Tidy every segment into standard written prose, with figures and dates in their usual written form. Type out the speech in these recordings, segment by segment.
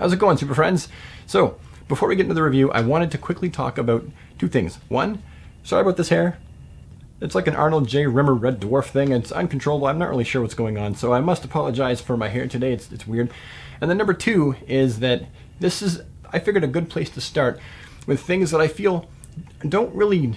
How's it going, super friends? So, before we get into the review, I wanted to quickly talk about two things. One, sorry about this hair. It's like an Arnold J. Rimmer Red Dwarf thing. It's uncontrollable. I'm not really sure what's going on, so I must apologize for my hair today. It's weird. And then number two is that this is, I figured, a good place to start with things that I feel don't really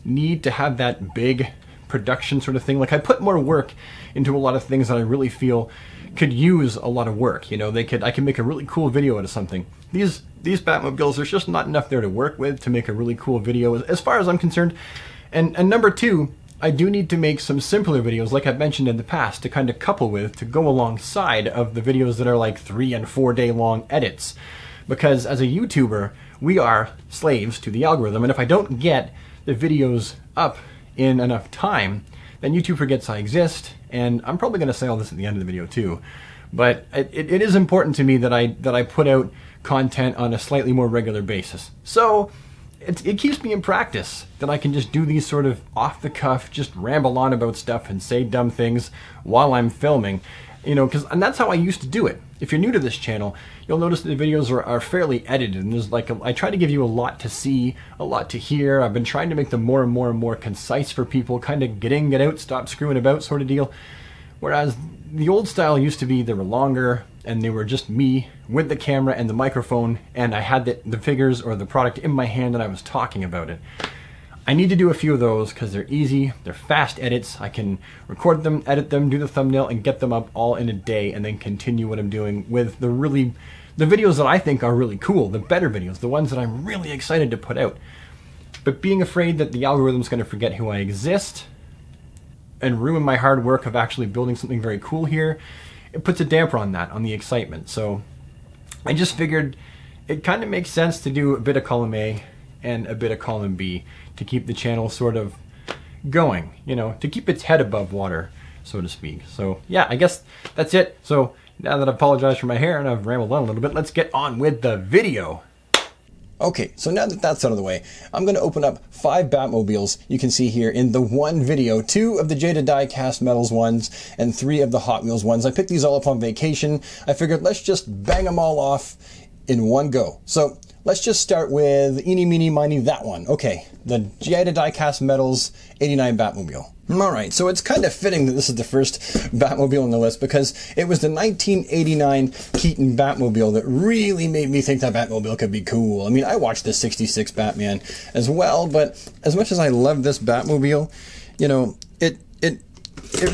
need to have that big production sort of thing. Like, I put more work into a lot of things that I really feel could use a lot of work. You know, I can make a really cool video out of something. These Batmobiles, there's just not enough there to work with to make a really cool video as far as I'm concerned. And number two, I do need to make some simpler videos, like I've mentioned in the past, to kind of couple with, to go alongside of the videos that are like 3 and 4 day long edits. Because as a YouTuber, we are slaves to the algorithm, and if I don't get the videos up in enough time, then YouTube forgets I exist, and I'm probably going to say all this at the end of the video too. But it is important to me that I put out content on a slightly more regular basis. So it keeps me in practice that I can just do these sort of off the cuff, just ramble on about stuff and say dumb things while I'm filming. You know, and that's how I used to do it. If you're new to this channel, you'll notice that the videos are fairly edited, and there's like I try to give you a lot to see, a lot to hear. I've been trying to make them more and more and more concise for people, kind of get in, get out, stop screwing about sort of deal. Whereas the old style used to be they were longer, and they were just me with the camera and the microphone, and I had the figures or the product in my hand and I was talking about it. I need to do a few of those because they're easy, they're fast edits. I can record them, edit them, do the thumbnail, and get them up all in a day, and then continue what I'm doing with the videos that I think are really cool, the better videos, the ones that I'm really excited to put out. But being afraid that the algorithm's going to forget who I exist and ruin my hard work of actually building something very cool here, it puts a damper on that, on the excitement. So I just figured it kind of makes sense to do a bit of column A and a bit of column B to keep the channel sort of going, you know, to keep its head above water, so to speak. So yeah, I guess that's it. So now that I've apologized for my hair and I've rambled on a little bit, let's get on with the video. Okay, so now that that's out of the way, I'm going to open up 5 Batmobiles you can see here in the one video, 2 of the Jada Die Cast Metals ones, and 3 of the Hot Wheels ones. I picked these all up on vacation. I figured let's just bang them all off in one go. So let's just start with eeny, meeny, miny, that one. Okay, the Jada Die Cast Metals 89 Batmobile. Alright, so it's kind of fitting that this is the first Batmobile on the list because it was the 1989 Keaton Batmobile that really made me think that Batmobile could be cool. I mean, I watched the 66 Batman as well, but as much as I love this Batmobile, you know, it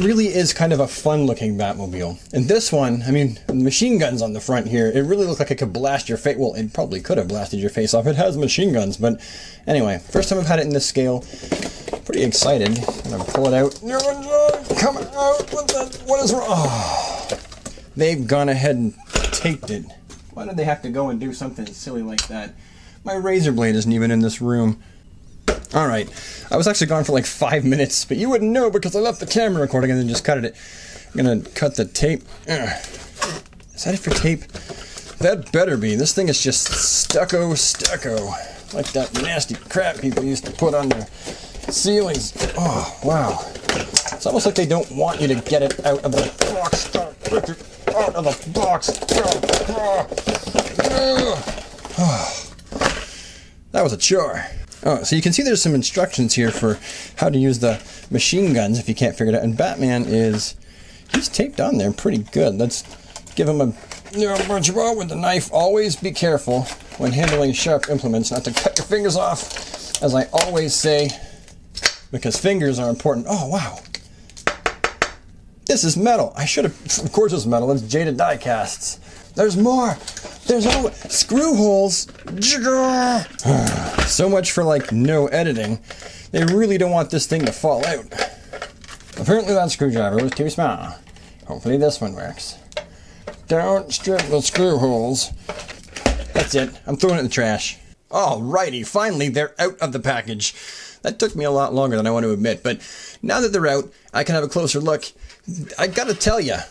really is kind of a fun-looking Batmobile. And this one, I mean, machine guns on the front here, it really looked like it could blast your face. Well, it probably could have blasted your face off. It has machine guns, but anyway, first time I've had it in this scale. Pretty excited. I'm gonna pull it out. Coming out. What is wrong? Oh, they've gone ahead and taped it. Why did they have to go and do something silly like that? My razor blade isn't even in this room. Alright, I was actually gone for like 5 minutes, but you wouldn't know because I left the camera recording and then just cut it. I'm gonna cut the tape. Is that it for tape? That better be. This thing is just stucco. Like that nasty crap people used to put on their ceilings. Oh, wow. It's almost like they don't want you to get it out of the box. Out of the box. That was a chore. Oh, so you can see there's some instructions here for how to use the machine guns if you can't figure it out. And Batman he's taped on there pretty good. Let's give him a with the knife. Always be careful when handling sharp implements not to cut your fingers off, as I always say, because fingers are important. Oh, wow. This is metal. I should have, of course it's metal. It's Jada Die Casts. There's more. There's all screw holes. So much for like no editing. They really don't want this thing to fall out. Apparently that screwdriver was too small. Hopefully this one works. Don't strip the screw holes. That's it. I'm throwing it in the trash. Alrighty, finally they're out of the package. That took me a lot longer than I want to admit, but now that they're out, I can have a closer look. I gotta tell ya,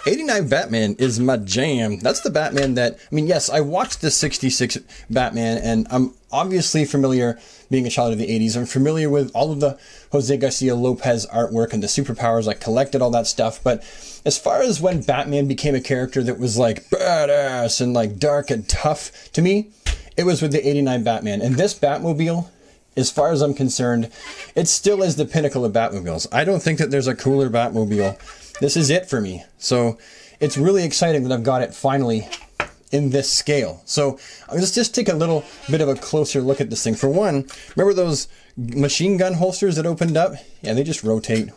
89 Batman is my jam. That's the Batman that, I mean, yes, I watched the 66 Batman, and obviously familiar, being a child of the 80s. I'm familiar with all of the Jose Garcia Lopez artwork and the superpowers. I collected all that stuff. But as far as when Batman became a character that was like badass and like dark and tough, to me, it was with the 89 Batman. And this Batmobile, as far as I'm concerned, it still is the pinnacle of Batmobiles. I don't think that there's a cooler Batmobile. This is it for me. So it's really exciting that I've got it finally in this scale. So let's just take a little bit of a closer look at this thing. For one, remember those machine gun holsters that opened up? Yeah, they just rotate.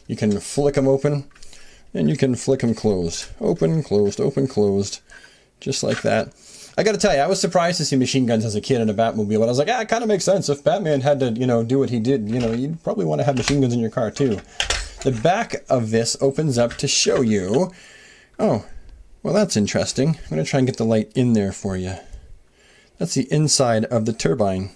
You can flick them open and you can flick them closed. Open, closed, just like that. I gotta tell you, I was surprised to see machine guns as a kid in a Batmobile, but I was like, it kind of makes sense. If Batman had to, do what he did, you'd probably want to have machine guns in your car too. The back of this opens up to show you, oh, well, that's interesting. I'm going to try and get the light in there for you. That's the inside of the turbine.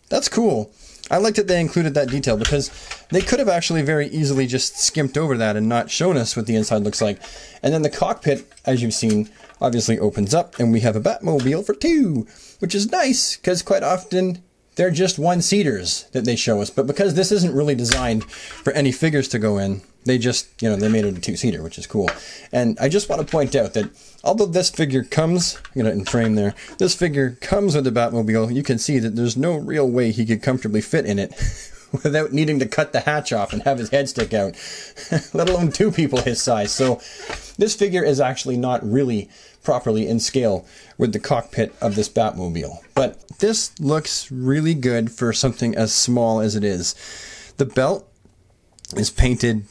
That's cool. I like that they included that detail because they could have actually very easily just skimped over that and not shown us what the inside looks like. And then the cockpit, as you've seen, obviously opens up and we have a Batmobile for two, which is nice because quite often they're just one-seaters that they show us. But because this isn't really designed for any figures to go in, they just, they made it a two-seater, which is cool. And I just want to point out that although this figure comes, I'm going to in frame there, this figure comes with the Batmobile, you can see that there's no real way he could comfortably fit in it without needing to cut the hatch off and have his head stick out, let alone two people his size. So this figure is actually not really properly in scale with the cockpit of this Batmobile. But this looks really good for something as small as it is. The belt is painted.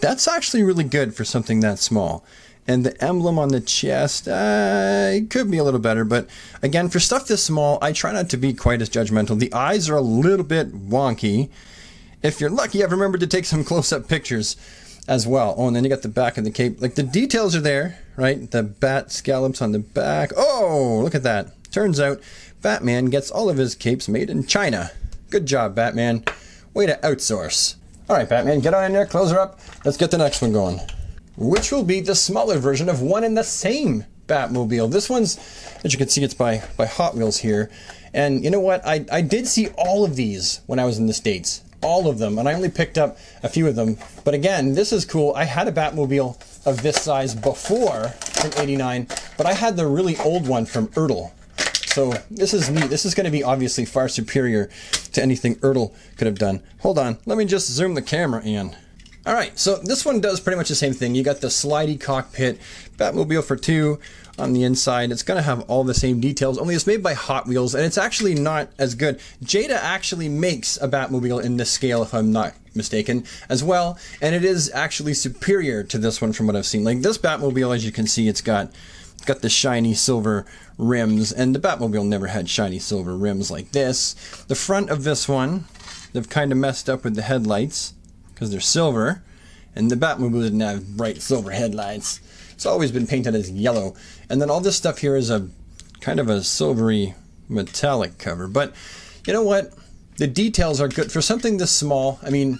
That's actually really good for something that small. And the emblem on the chest, it could be a little better. But again, for stuff this small, I try not to be quite as judgmental. The eyes are a little bit wonky. If you're lucky, I've remembered to take some close-up pictures as well. Oh, and then you got the back of the cape. Like, the details are there, right? The bat scallops on the back. Oh, look at that. Turns out Batman gets all of his capes made in China. Good job, Batman. Way to outsource. All right, Batman, get on in there, close her up. Let's get the next one going, which will be the smaller version of one and the same Batmobile. This one's, as you can see, it's by Hot Wheels here. And you know what? I did see all of these when I was in the States. All of them, and I only picked up a few of them. But again, this is cool. I had a Batmobile of this size before from '89, but I had the really old one from Ertl. So this is neat. This is going to be obviously far superior to anything Ertl could have done. Hold on, let me just zoom the camera in. All right, so this one does pretty much the same thing. You got the slidey cockpit, Batmobile for two on the inside. It's going to have all the same details, only it's made by Hot Wheels, and it's actually not as good. Jada actually makes a Batmobile in this scale, if I'm not mistaken, as well, and it is actually superior to this one from what I've seen. Like this Batmobile, as you can see, it's got the shiny silver rims, and the Batmobile never had shiny silver rims like this. The front of this one, they've kind of messed up with the headlights, because they're silver, and the Batmobile didn't have bright silver headlights. It's always been painted as yellow. And then all this stuff here is a kind of a silvery metallic cover. But you know what? The details are good. For something this small, I mean,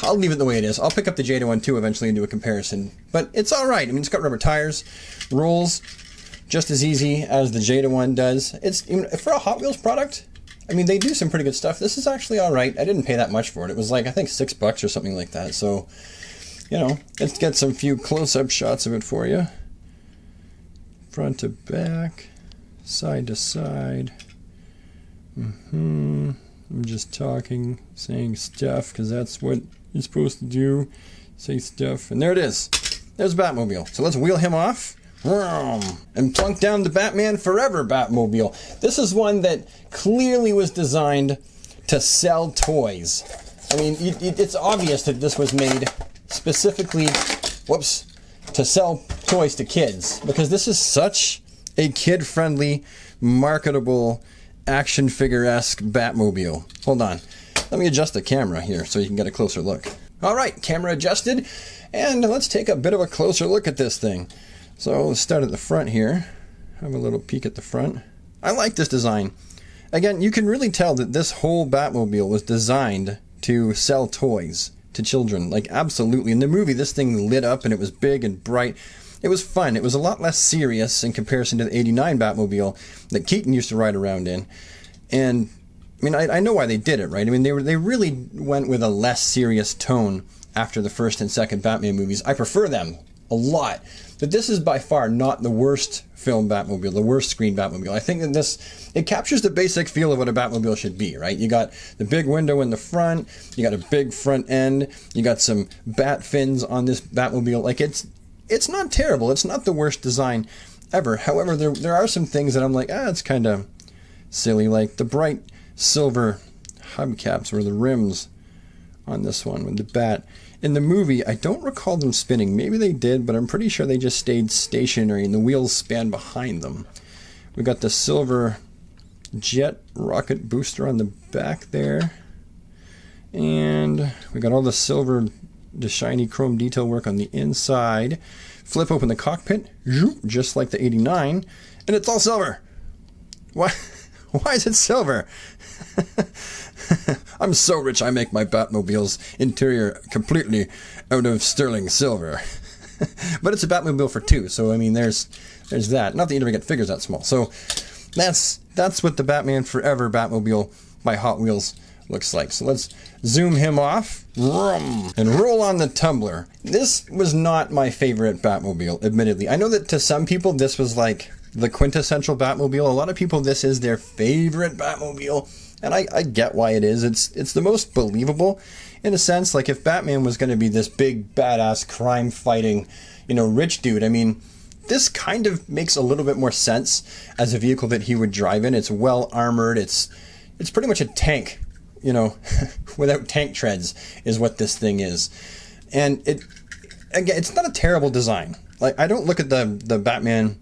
I'll leave it the way it is. I'll pick up the Jada one too eventually and do a comparison. But it's alright. I mean, it's got rubber tires, rolls just as easy as the Jada one does. It's, for a Hot Wheels product, I mean, they do some pretty good stuff. This is actually alright. I didn't pay that much for it. It was like, I think $6 or something like that. So, let's get some few close-up shots of it for you. Front to back, side to side. I'm just talking, saying stuff, because that's what you're supposed to do. Say stuff. And there it is. There's Batmobile. So let's wheel him off. And plunk down the Batman Forever Batmobile. This is one that clearly was designed to sell toys. I mean, it's obvious that this was made specifically, to sell toys to kids. Because this is such a kid-friendly, marketable, action figure-esque Batmobile. Hold on. Let me adjust the camera here so you can get a closer look. Alright, camera adjusted. And let's take a bit of a closer look at this thing. So let's start at the front here. Have a little peek at the front. I like this design. Again, you can really tell that this whole Batmobile was designed to sell toys to children. Like, absolutely. In the movie, this thing lit up and it was big and bright. it was fun. It was a lot less serious in comparison to the 89 Batmobile that Keaton used to ride around in. And I mean, I know why they did it, right? I mean, they really went with a less serious tone after the first and second Batman movies. I prefer them a lot. But this is by far not the worst film Batmobile, the worst screen Batmobile. I think that it captures the basic feel of what a Batmobile should be, right? You got the big window in the front, you got a big front end, you got some bat fins on this Batmobile. Like, it's not terrible. It's not the worst design ever. However, there are some things that I'm like, it's kind of silly, like the bright silver hubcaps or the rims on this one with the bat. In the movie, I don't recall them spinning. Maybe they did, but I'm pretty sure they just stayed stationary and the wheels span behind them. We got the silver jet rocket booster on the back there. And we got all the silver, the shiny chrome detail work on the inside. Flip open the cockpit, just like the 89, and it's all silver. Why is it silver? I'm so rich I make my Batmobile's interior completely out of sterling silver. But it's a Batmobile for two, so I mean there's that. Not that you never get figures that small. So that's what the Batman Forever Batmobile by Hot Wheels looks like. So let's zoom him off and roll on the Tumbler. This was not my favorite Batmobile, admittedly. I know that to some people this was like the quintessential Batmobile. A lot of people, this is their favorite Batmobile. And I get why it is. It's the most believable in a sense. Like if Batman was going to be this big badass crime fighting, rich dude, I mean, this kind of makes a little bit more sense as a vehicle that he would drive in. It's well armored. It's pretty much a tank, without tank treads is what this thing is. And it's not a terrible design. Like I don't look at the Batman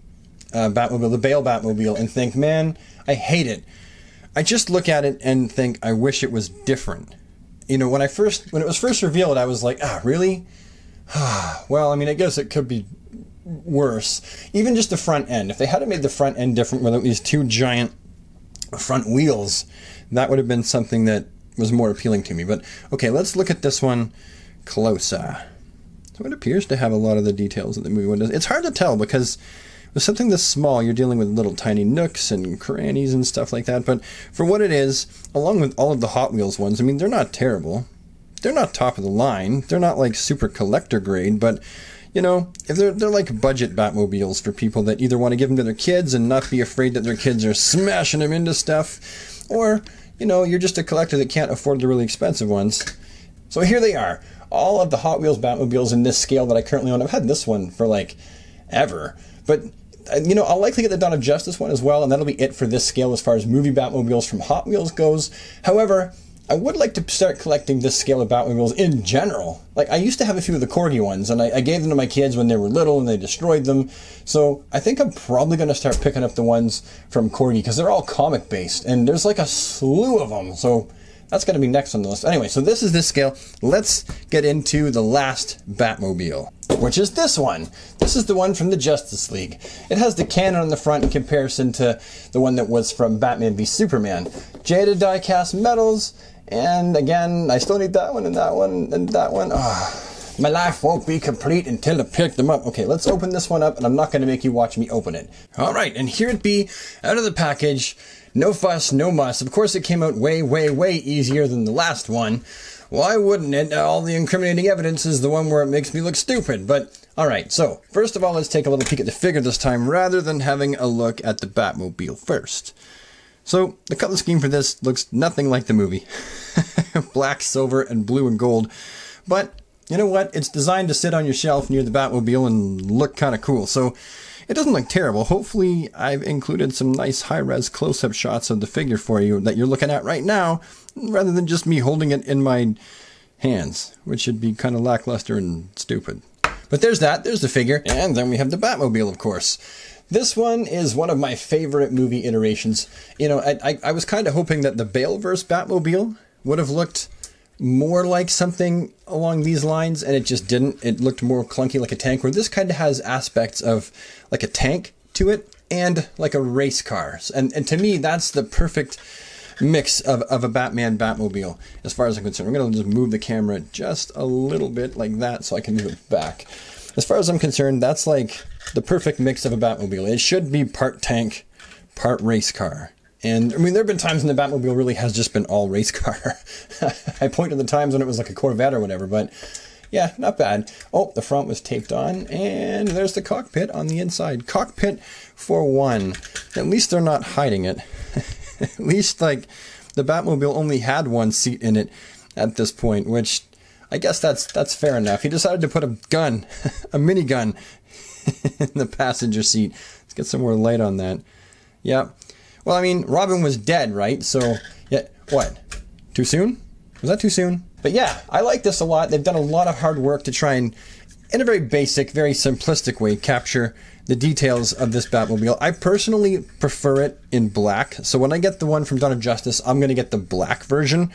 Batmobile, the Bale Batmobile, and think, man, I hate it. I just look at it and think, I wish it was different. When it was first revealed, I was like, really? Well, I mean, I guess it could be worse. Even just the front end. If they had made the front end different with these two giant front wheels, that would have been something that was more appealing to me. But, okay, let's look at this one closer. So it appears to have a lot of the details that the movie one does. It's hard to tell because with something this small, you're dealing with little tiny nooks and crannies and stuff like that. But for what it is, along with all of the Hot Wheels ones, I mean, they're not terrible. They're not top of the line. They're not like super collector grade, but if they're like budget Batmobiles for people that either want to give them to their kids and not be afraid that their kids are smashing them into stuff, or you're just a collector that can't afford the really expensive ones. So here they are, all of the Hot Wheels Batmobiles in this scale that I currently own. I've had this one for like ever, but I'll likely get the Dawn of Justice one as well, and that'll be it for this scale as far as movie Batmobiles from Hot Wheels goes. However, I would like to start collecting this scale of Batmobiles in general. Like, I used to have a few of the Corgi ones, and I gave them to my kids when they were little, and they destroyed them. So I think I'm probably going to start picking up the ones from Corgi, because they're all comic-based, and there's like a slew of them. So that's going to be next on the list. Anyway, so this is this scale. Let's get into the last Batmobile, which is this one. This is the one from the Justice League. It has the cannon on the front in comparison to the one that was from Batman v Superman. Jada Die Cast Metals, and again, I still need that one and that one and that one. My life won't be complete until I pick them up. Okay, let's open this one up, and I'm not going to make you watch me open it. All right, and here it be, out of the package. No fuss, no muss. Of course, it came out way, way, way easier than the last one. Why wouldn't it? All the incriminating evidence is the one where it makes me look stupid. But, alright, so, first of all, let's take a little peek at the figure this time, rather than having a look at the Batmobile first. So, the color scheme for this looks nothing like the movie. Black, silver, and blue and gold. But, you know what? It's designed to sit on your shelf near the Batmobile and look kind of cool. So, it doesn't look terrible. Hopefully, I've included some nice high-res close-up shots of the figure for you that you're looking at right now, rather than just me holding it in my hands, which should be kind of lackluster and stupid. But there's that. There's the figure. And then we have the Batmobile, of course. This one is one of my favorite movie iterations. I was kind of hoping that the Baleverse Batmobile would have looked more like something along these lines, and it just didn't. It looked more clunky like a tank, where this kind of has aspects of like a tank to it and like a race car. And to me, that's the perfect mix of a Batman Batmobile as far as I'm concerned. I'm going to just move the camera just a little bit like that so I can move it back. as far as I'm concerned, that's like the perfect mix of a Batmobile. It should be part tank, part race car. And I mean, there have been times when the Batmobile really has just been all race car. I point to the times when it was like a Corvette or whatever, but yeah, not bad. Oh, the front was taped on, and there's the cockpit on the inside. Cockpit for one. At least they're not hiding it. At least, like, the Batmobile only had one seat in it at this point, which I guess that's fair enough. He decided to put a gun, a minigun, in the passenger seat. Let's get some more light on that. Yeah. Well, I mean, Robin was dead, right? So, yeah, what? Too soon? Was that too soon? But yeah, I like this a lot. They've done a lot of hard work to try and, in a very basic, very simplistic way, capture the details of this Batmobile. I personally prefer it in black. So when I get the one from Dawn of Justice, I'm going to get the black version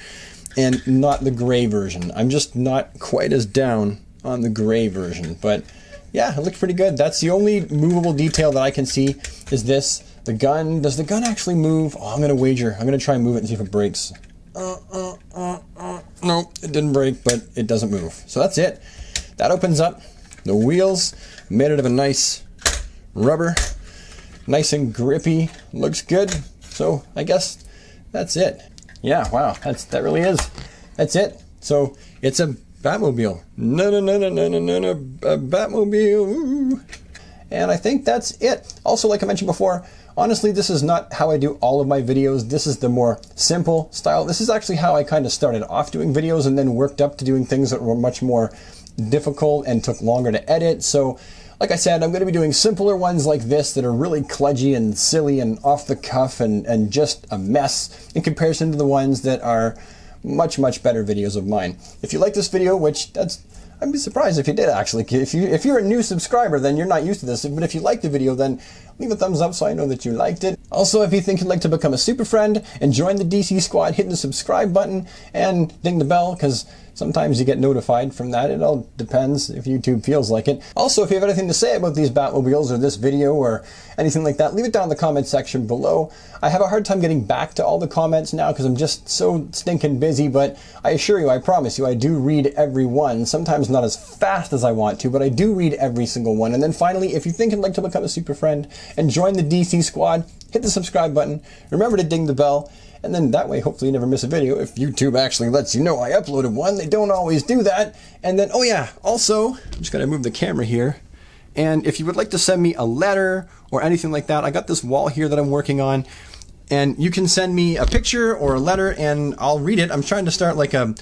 and not the gray version. I'm just not quite as down on the gray version. But yeah, it looks pretty good. That's the only movable detail that I can see is this. The gun. Does the gun actually move? Oh, I'm going to wager. I'm going to try and move it and see if it breaks. No, it didn't break, but it doesn't move. So that's it. That opens up. The wheels made out of a nice rubber. Nice and grippy. Looks good. So I guess that's it. Yeah, wow. That really is. That's it. So it's a Batmobile. No, a Batmobile. Ooh. And I think that's it. Also, like I mentioned before, honestly, this is not how I do all of my videos. This is the more simple style. This is actually how I kind of started off doing videos and then worked up to doing things that were much more difficult and took longer to edit. So, like I said, I'm going to be doing simpler ones like this that are really kludgy and silly and off the cuff and just a mess in comparison to the ones that are much, much better videos of mine. If you like this video, which I'd be surprised if you did, actually. If you're a new subscriber, then you're not used to this. But if you like the video, then leave a thumbs up so I know that you liked it. Also, if you think you'd like to become a super friend and join the DC squad, hit the subscribe button and ding the bell, because sometimes you get notified from that. It all depends if YouTube feels like it. Also, if you have anything to say about these Batmobiles or this video or anything like that, leave it down in the comment section below. I have a hard time getting back to all the comments now because I'm just so stinking busy, but I assure you, I promise you, I do read every one. Sometimes not as fast as I want to, but I do read every single one. And then finally, if you think you'd like to become a super friend and join the DC squad, hit the subscribe button. Remember to ding the bell. And then that way, hopefully you never miss a video. If YouTube actually lets you know I uploaded one, they don't always do that. And then, oh yeah, also, I'm just going to move the camera here. And if you would like to send me a letter or anything like that, I got this wall here that I'm working on. And you can send me a picture or a letter and I'll read it. I'm trying to start like a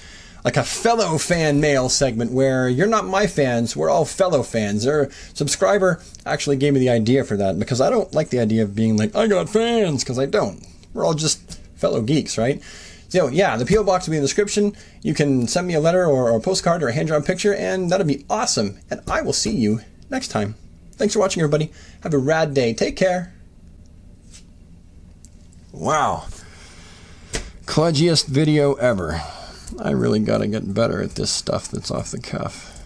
fellow fan mail segment where you're not my fans, we're all fellow fans. Our subscriber actually gave me the idea for that because I don't like the idea of being like, I got fans, because I don't. We're all just fellow geeks, right? So yeah, the P.O. box will be in the description. You can send me a letter or a postcard or a hand-drawn picture, and that'll be awesome. And I will see you next time. Thanks for watching, everybody. Have a rad day. Take care. Wow. Kludgiest video ever. I really gotta get better at this stuff that's off the cuff.